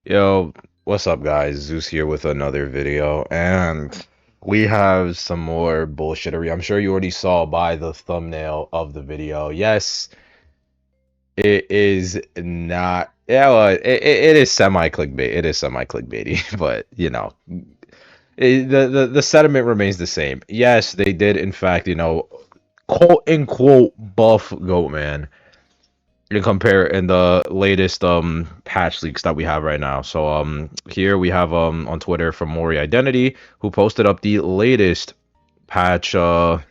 Yo, what's up, guys? Zeus here with another video, and we have some more bullshittery. I'm sure you already saw by the thumbnail of the video. Yes, it is not. Yeah, well, it is semi-clickbait. It is semi-clickbaity, but the sentiment remains the same. Yes, they did, in fact, quote unquote buff Goatman and compare in the latest patch leaks that we have right now. So here we have on Twitter from Mori Identity, who posted up the latest patch patch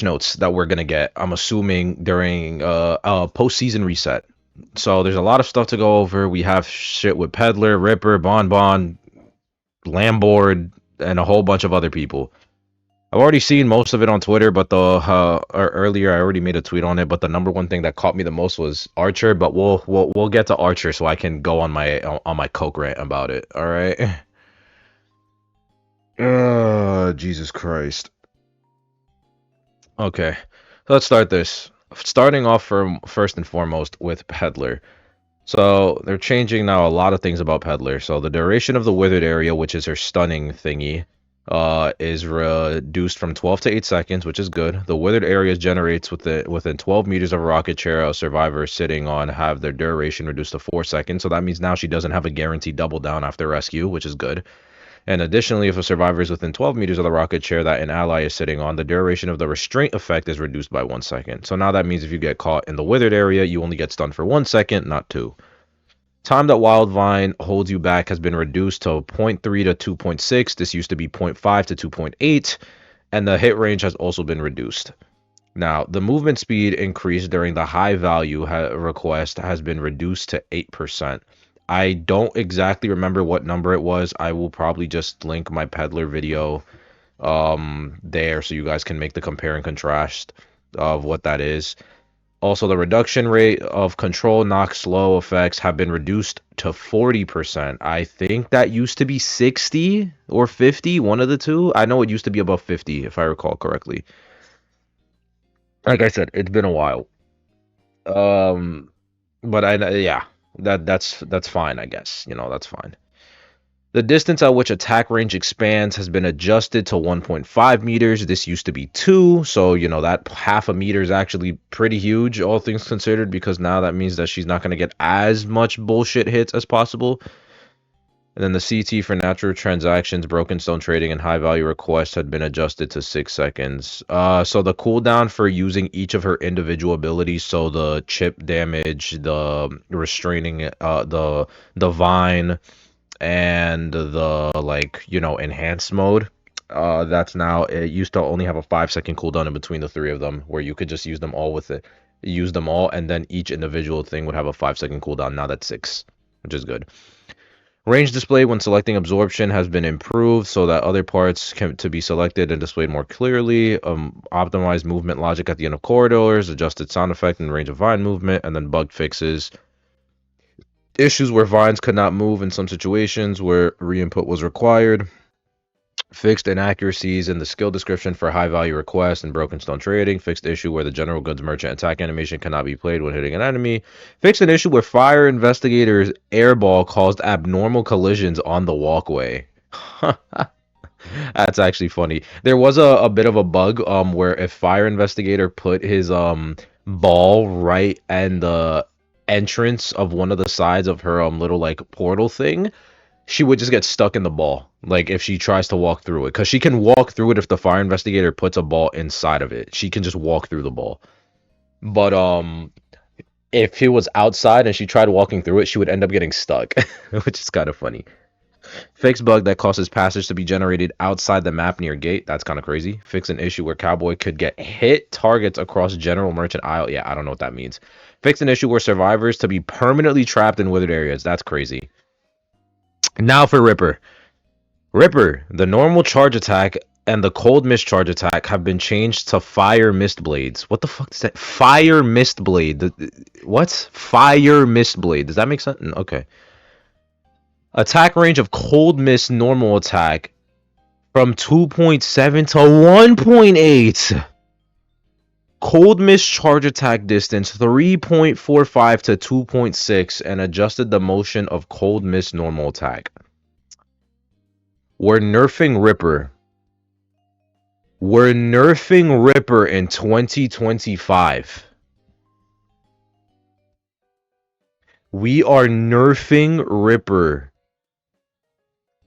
notes that we're gonna get, I'm assuming during a postseason reset. So there's a lot of stuff to go over. We have shit with Peddler, Ripper, Bon, Lambord, and a whole bunch of other people. I've already seen most of it on Twitter, but or earlier I already made a tweet on it. But the number one thing that caught me the most was Archer. But we'll get to Archer so I can go on my coke rant about it. All right. Jesus Christ. Okay, so let's start this. Starting off from first and foremost with Peddler. So they're changing now a lot of things about Peddler. So the duration of the withered area, which is her stunning thingy, is reduced from 12 to 8 seconds, which is good. The withered area generates within 12 meters of a rocket chair a survivor sitting on have their duration reduced to 4 seconds. So that means now she doesn't have a guaranteed double down after rescue, which is good. And additionally, if a survivor is within 12 meters of the rocket chair that an ally is sitting on, the duration of the restraint effect is reduced by 1 second. So now that means if you get caught in the withered area, you only get stunned for 1 second, not 2. Time that Wild Vine holds you back has been reduced to 0.3 to 2.6. This used to be 0.5 to 2.8. And the hit range has also been reduced. Now, the movement speed increase during the high value request has been reduced to 8%. I don't exactly remember what number it was. I will probably just link my Peddler video there so you guys can make the compare and contrast of what that is. Also, the reduction rate of control knock slow effects have been reduced to 40%. I think that used to be 60 or 50, one of the two. I know it used to be above 50, if I recall correctly. Like I said, it's been a while. Um, but yeah, that's fine, I guess. That's fine. The distance at which attack range expands has been adjusted to 1.5 meters. This used to be 2, so that half a meter is actually pretty huge, all things considered, because now that means that she's not going to get as much bullshit hits as possible. And then the CT for natural transactions, broken stone trading, and high value requests had been adjusted to 6 seconds. So the cooldown for using each of her individual abilities, so the chip damage, the restraining, the vine, and the enhanced mode, that's now, it used to only have a 5-second cooldown in between the three of them, where you could just use them all and then each individual thing would have a 5-second cooldown. Now that's 6, which is good. Range display when selecting absorption has been improved so that other parts can to be selected and displayed more clearly. Optimized movement logic at the end of corridors, adjusted sound effect and range of vine movement, and then bug fixes. Issues where vines could not move in some situations where re-input was required. Fixed inaccuracies in the skill description for high value requests and broken stone trading. Fixed issue where the general goods merchant attack animation cannot be played when hitting an enemy. Fixed an issue where fire investigator's airball caused abnormal collisions on the walkway. That's actually funny. There was a bit of a bug where if fire investigator put his ball right in the entrance of one of the sides of her little like portal thing, she would just get stuck in the ball, like if she tries to walk through it, because she can walk through it if the fire investigator puts a ball inside of it. She can just walk through the ball. But if it was outside and she tried walking through it, she would end up getting stuck, which is kind of funny. Fix bug that causes passage to be generated outside the map near gate. That's kind of crazy. Fix an issue where cowboy could get hit targets across general merchant aisle. Yeah, I don't know what that means. Fix an issue where survivors to be permanently trapped in withered areas. That's crazy. Now for Ripper. Ripper, the normal charge attack and the cold mist charge attack have been changed to fire mist blades. What the fuck is that? Fire mist blade. What? Fire mist blade. Does that make sense? Okay. Attack range of cold mist normal attack from 2.7 to 1.8. Cold Mist charge attack distance 3.45 to 2.6 and adjusted the motion of Cold Mist normal attack. We're nerfing Ripper. We're nerfing Ripper in 2025. We are nerfing Ripper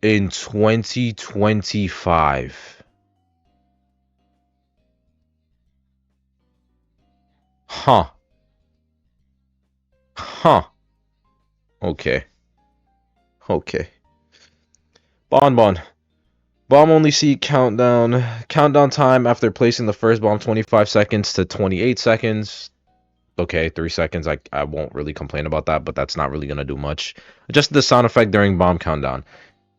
in 2025. Huh. Huh. Okay. Okay. Bonbon. Bomb only see countdown. Countdown time after placing the first bomb 25 seconds to 28 seconds. Okay, 3 seconds. I won't really complain about that, but that's not really going to do much. Just the sound effect during bomb countdown.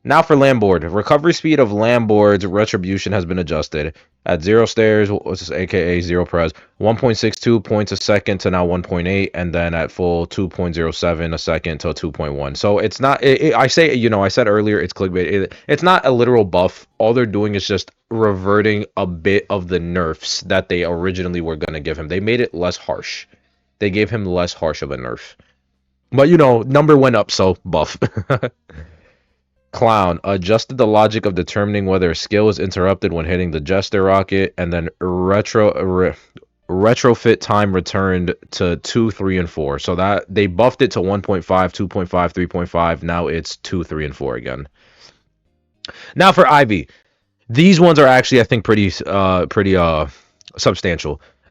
Now for Landboard. Recovery speed of Landboard's retribution has been adjusted. At 0 stairs, aka 0 pres, 1.62 points a second to now 1.8, and then at full 2.07 a second to 2.1. So it's not, I say, you know, I said earlier it's clickbait. It's not a literal buff. All they're doing is just reverting a bit of the nerfs that they originally were going to give him. They made it less harsh. They gave him less harsh of a nerf. But, you know, number went up, so buff. Clown adjusted the logic of determining whether a skill is interrupted when hitting the Jester rocket, and then retrofit time returned to 2, 3, and 4. So that they buffed it to 1.5, 2.5, 3.5. Now it's 2, 3, and 4 again. Now for Ivy. These ones are actually, I think, pretty substantial.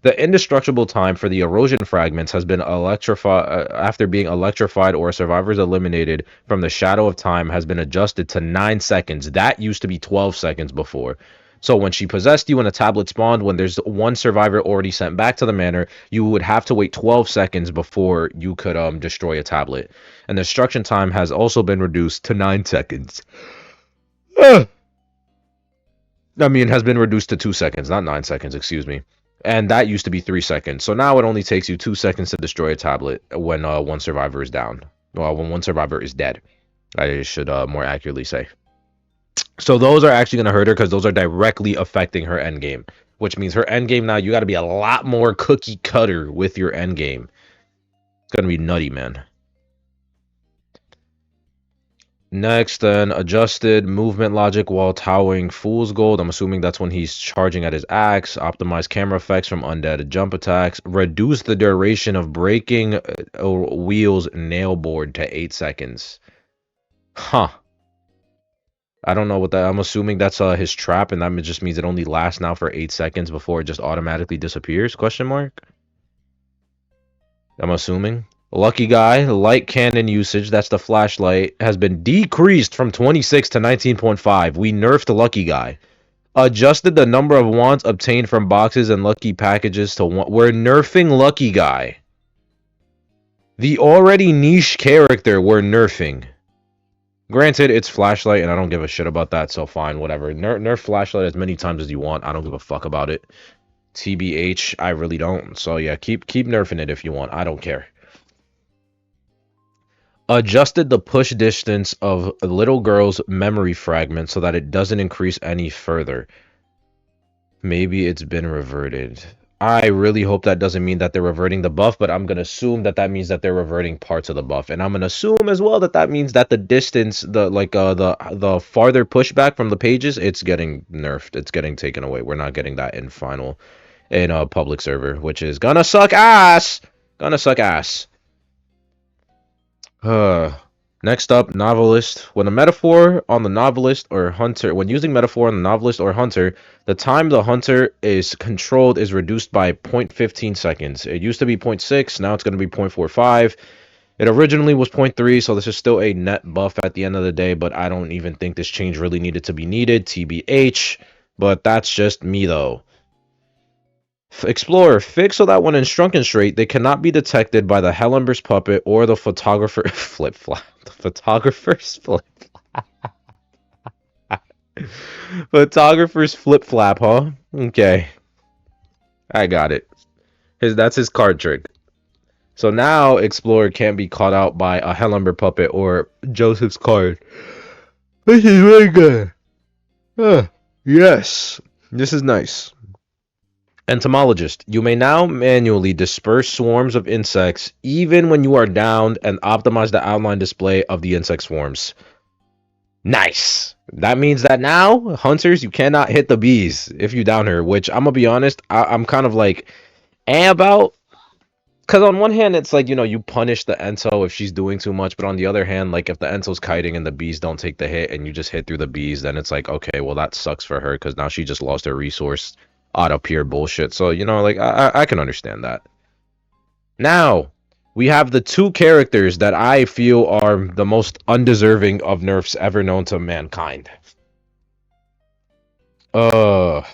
The indestructible time for the erosion fragments has been electrified after being electrified or a survivor is eliminated from the shadow of time has been adjusted to 9 seconds. That used to be 12 seconds before. So when she possessed you and a tablet spawned, when there's one survivor already sent back to the manor, you would have to wait 12 seconds before you could destroy a tablet. And the destruction time has also been reduced to 9 seconds. I mean, it has been reduced to 2 seconds, not 9 seconds, excuse me. And that used to be 3 seconds. So now it only takes you 2 seconds to destroy a tablet when one survivor is down. Well, when one survivor is dead, I should more accurately say. So those are actually going to hurt her because those are directly affecting her endgame. Which means her endgame now, you got to be a lot more cookie cutter with your endgame. It's going to be nutty, man. Next, then, adjusted movement logic while towering Fool's Gold. I'm assuming that's when he's charging at his axe. Optimized camera effects from undead jump attacks. Reduce the duration of breaking wheels nail board to 8 seconds. Huh. I don't know what that... I'm assuming that's his trap, and that just means it only lasts now for 8 seconds before it just automatically disappears? Question mark? I'm assuming. Lucky Guy, light cannon usage, that's the flashlight, has been decreased from 26 to 19.5. We nerfed Lucky Guy. Adjusted the number of wands obtained from boxes and lucky packages to 1. We're nerfing Lucky Guy. The already niche character we're nerfing. Granted, it's flashlight, and I don't give a shit about that, so fine, whatever. Nerf flashlight as many times as you want. I don't give a fuck about it. TBH, I really don't. So yeah, keep nerfing it if you want. I don't care. Adjusted the push distance of a little girl's memory fragment so that it doesn't increase any further. Maybe it's been reverted. I really hope that doesn't mean that they're reverting the buff, but I'm going to assume that that means that they're reverting parts of the buff. And I'm going to assume as well that that means that the distance, the farther pushback from the pages, it's getting nerfed. It's getting taken away. We're not getting that in a public server, which is gonna suck ass. Gonna suck ass. Next up, Novelist. When a metaphor on the Novelist or Hunter, when using metaphor on the Novelist or Hunter, the time the Hunter is controlled is reduced by 0.15 seconds. It used to be 0.6, now it's going to be 0.45. It originally was 0.3, so this is still a net buff at the end of the day, but I don't even think this change really needed to be needed, TBH. But that's just me, though. Explorer, fix so that when in Shrunken Strait, they cannot be detected by the Hellenber's puppet or the photographer flip-flop. The photographer's flip-flap. Photographer's flip-flap, huh? Okay. I got it. That's his card trick. So now Explorer can't be caught out by a Hellenber puppet or Joseph's card. This is really good. Yes. This is nice. Entomologist, you may now manually disperse swarms of insects even when you are downed and optimize the outline display of the insect swarms. Nice. That means that now, hunters, you cannot hit the bees if you down her, which I'm gonna be honest, I'm kind of like about. Because on one hand, it's like, you punish the Ento if she's doing too much, but on the other hand, like, if the Ento's kiting and the bees don't take the hit and you just hit through the bees, then it's like, okay, well, that sucks for her because now she just lost her resource out of pure bullshit. So, like, I can understand that. Now, we have the two characters that I feel are the most undeserving of nerfs ever known to mankind. First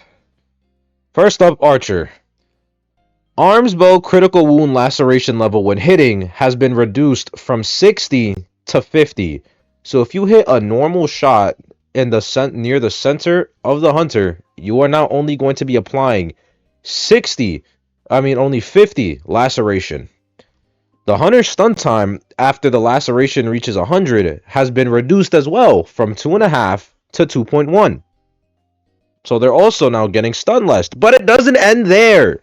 up, Archer. Arms bow critical wound laceration level when hitting has been reduced from 60 to 50. So if you hit a normal shot in the near the center of the hunter, you are now only going to be applying only 50 laceration. The hunter's stun time after the laceration reaches 100 has been reduced as well from 2.5 to 2.1. So they're also now getting stun less, but it doesn't end there.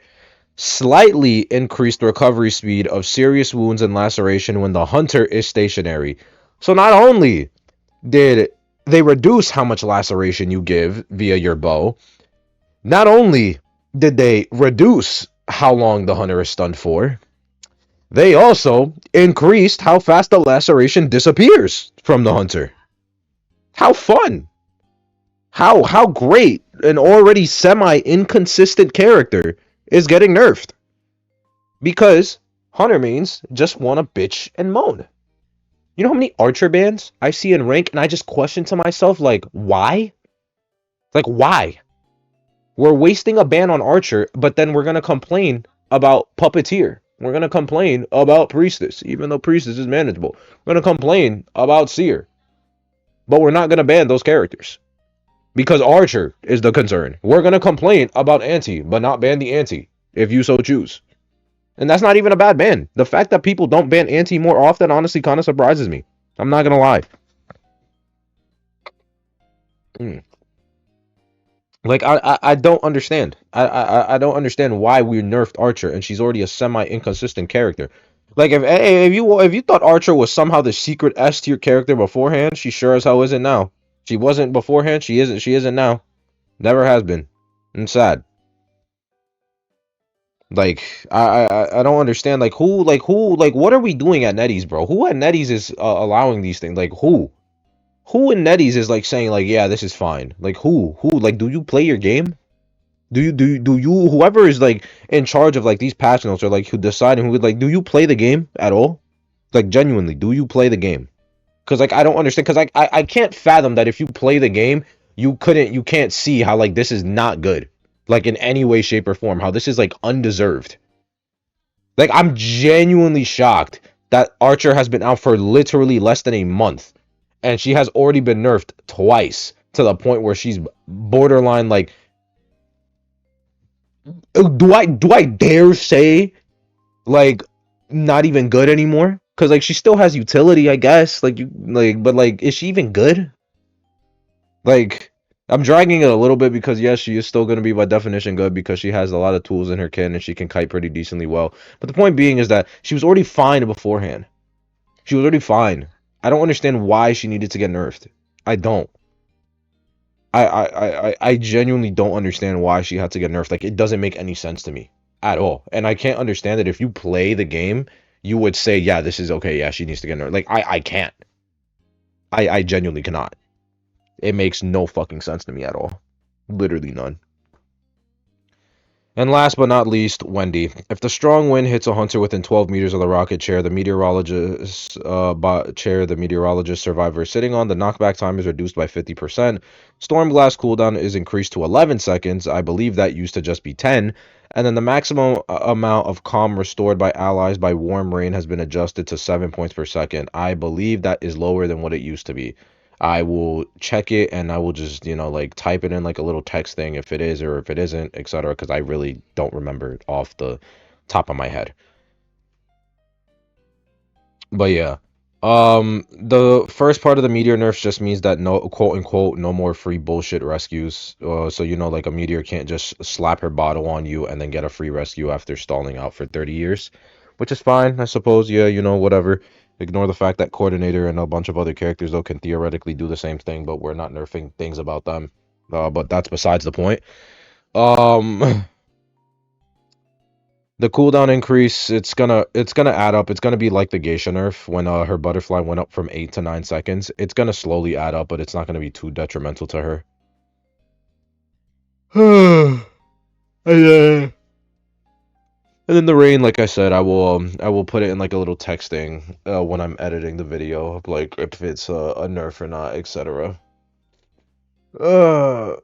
Slightly increased recovery speed of serious wounds and laceration when the hunter is stationary. So not only did they reduce how much laceration you give via your bow, not only did they reduce how long the hunter is stunned for, they also increased how fast the laceration disappears from the hunter. How fun! How great an already semi-inconsistent character is getting nerfed. Because hunter mains just want to bitch and moan. You know how many Archer bans I see in rank and I just question to myself, like, why? Like, why? We're wasting a ban on Archer, but then we're going to complain about Puppeteer. We're going to complain about Priestess, even though Priestess is manageable. We're going to complain about Seer. But we're not going to ban those characters. Because Archer is the concern. We're going to complain about Anti, but not ban the Anti, if you so choose. And that's not even a bad ban. The fact that people don't ban Anti more often honestly kind of surprises me. I'm not going to lie. Like, I don't understand. I don't understand why we nerfed Archer, and she's already a semi-inconsistent character. Like, if you thought Archer was somehow the secret S tier character beforehand, she sure as hell isn't now. She wasn't beforehand, she isn't now. Never has been. And sad. Like, I don't understand. Like, what are we doing at Netease, bro? Who at Netease is allowing these things? Like, who? Who in Netease is like saying like, yeah, this is fine? Like, who? Like, do you play your game? Do you whoever is like in charge of like these patch notes or like who deciding who like, do you play the game at all? Like, genuinely, do you play the game? Because like I don't understand. Because I can't fathom that if you play the game, you can't see how like this is not good. Like in any way, shape, or form, how this is like undeserved. Like, I'm genuinely shocked that Archer has been out for literally less than a month. And she has already been nerfed twice to the point where she's borderline like, do I dare say like not even good anymore? Because like she still has utility, I guess. But like, is she even good? Like, I'm dragging it a little bit because yes, she is still going to be by definition good because she has a lot of tools in her kit and she can kite pretty decently well. But the point being is that she was already fine beforehand. She was already fine. I don't understand why she needed to get nerfed. I don't. I genuinely don't understand why she had to get nerfed. Like, it doesn't make any sense to me at all. And I can't understand that if you play the game, you would say, yeah, this is okay. Yeah, she needs to get nerfed. Like, I can't. I genuinely cannot. It makes no fucking sense to me at all. Literally none. And last but not least, Wendy. If the strong wind hits a hunter within 12 meters of the rocket chair, the meteorologist survivor is sitting on, the knockback time is reduced by 50%. Storm Blast cooldown is increased to 11 seconds. I believe that used to just be 10. And then the maximum amount of calm restored by allies by warm rain has been adjusted to 7 points per second. I believe that is lower than what it used to be. I will check it and I will just, like type it in like a little text thing if it is or if it isn't, etc. Because I really don't remember it off the top of my head. But yeah, The first part of the meteor nerfs just means that no, quote unquote, no more free bullshit rescues. So you know, like a meteor can't just slap her bottle on you and then get a free rescue after stalling out for 30 years, which is fine, I suppose. Yeah, you know, whatever. Ignore the fact that Coordinator and a bunch of other characters though can theoretically do the same thing, but we're not nerfing things about them. But that's besides the point. Um, The cooldown increase, it's gonna add up. It's gonna be like the Geisha nerf when her butterfly went up from 8 to 9 seconds. It's gonna slowly add up, but it's not gonna be too detrimental to her. And then the rain, like I said, I will put it in like a little text thing when I'm editing the video, like if it's a nerf or not, etc. Uh,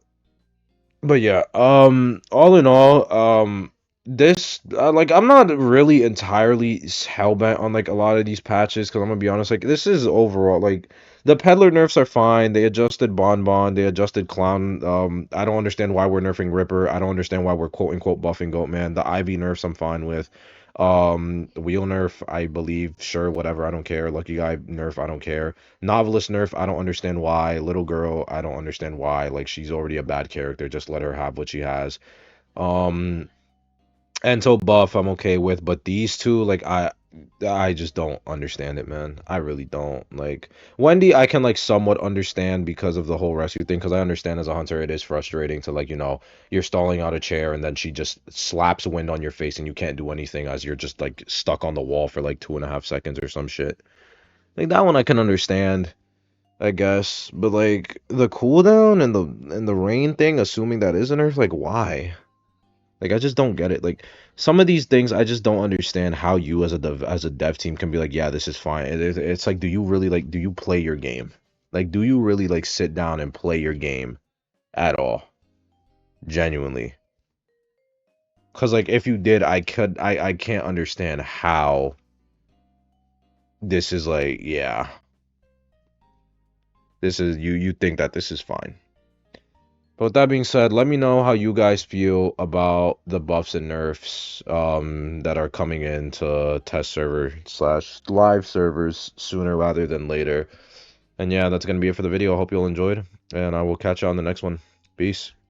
But yeah, all in all, this like I'm not really entirely hellbent on like a lot of these patches because I'm gonna be honest, like this is overall like the peddler nerfs are fine. They adjusted Bonbon, they adjusted Clown. I don't understand why we're nerfing Ripper. I don't understand why we're quote unquote buffing Goatman. The Ivy nerfs I'm fine with. Wheel nerf, I believe, sure, whatever, I don't care. Lucky Guy nerf, I don't care. Novelist nerf, I don't understand why. Little girl, I don't understand why. Like she's already a bad character. Just let her have what she has. Um, Ento buff, I'm okay with, but these two, like I just don't understand it, man. I really don't. Like Wendy, I can like somewhat understand because of the whole rescue thing. Because I understand as a hunter, it is frustrating to like you're stalling out a chair and then she just slaps wind on your face and you can't do anything as you're just like stuck on the wall for like 2.5 seconds or some shit. Like that one I can understand. I guess. But like the cooldown and the rain thing, assuming that is a nerf, like why? Like I just don't get it. Like some of these things, I just don't understand how you as a dev team can be like, yeah, this is fine. It's like, do you really like do you play your game? Like, do you really like sit down and play your game at all? Genuinely. Cause like if you did, I can't understand how this is like, yeah, this is you think that this is fine. But with that being said, let me know how you guys feel about the buffs and nerfs that are coming into test server slash live servers sooner rather than later. And yeah, that's gonna be it for the video. I hope you all enjoyed, and I will catch you on the next one. Peace.